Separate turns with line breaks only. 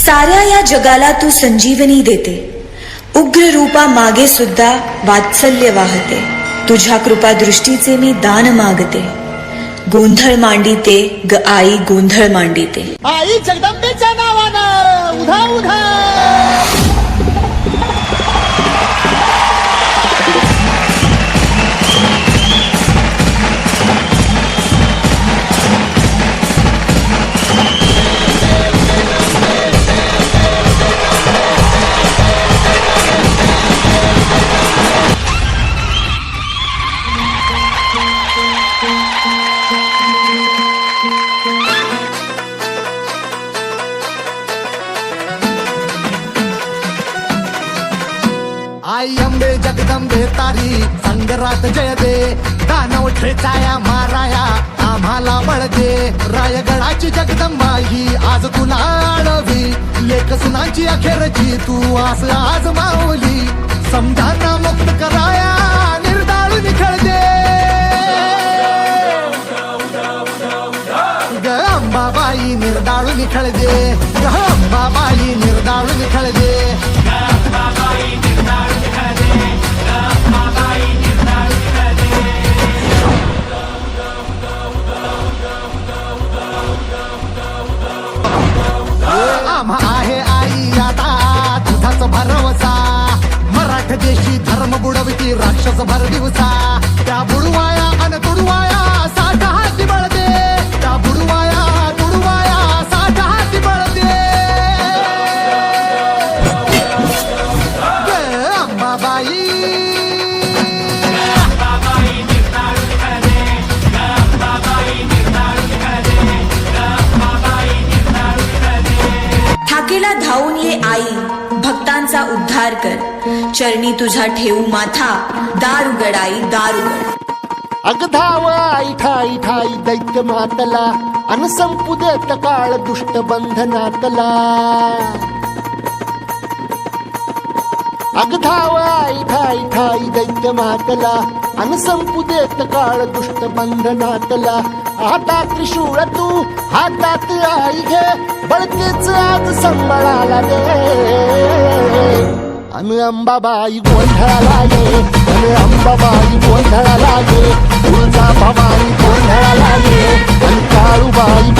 साऱ्या या जगाला तू संजीवनी देते, उग्र रूपा मागे सुद्धा वात्सल्य वाहते. तुझ्या कृपा दृष्टीचे मी दान मागते. गोंधळ मांडिते ग आई, गोंधळ मांडिते.
आई जगदंबेच्या नावानं उधा उधा. आई अंबे जगदंबे तारी संगरात जय दे. दानव ठेचाया माराया आम्हाला बळ दे. रायगडाची जगदंबा ही आज तुला आळवी. लेख सुनांची अखेरची तू आस आज माऊली. समजांना मुक्त कराया निर्दाळ निखळ दे. ग अंबाबाई निर्दाळ निखळ दे. ग अंबाबाई निर्दाळ निखळ दे. आम्हा आहे आई आता तुझाच भरवसा. मराठ देशी धर्म बुडविती राक्षस भर दिवसा. त्या बुडवाया अन तुडवाया साठ हाती बळ दे. त्या बुडवाया तुडवाया साठ हाती बळ दे. अंबाबाई
थाकेला धावून ये आई, भक्तांचा उद्धार कर. चरणी तुझा ठेवू माथा, दार उघड आई, दार उघड.
अग धाव आई ठाई ठाई दैत्य मातला. अन संपू देत काळ दुष्ट बंधनातला. अग धाव आई ठाई ठाई दैत्य मातला. अन संपू देत काळ दुष्ट बंधनातला. हातात त्रिशूळ तू हातात आई घे. बळकेच आज संबळाला दे. अन अंबाबाई गोंधळाला ये. अन अंबाबाई गोंधळाला ये. तुळजा भवानी गोंधळाला ये. अन काळूबाई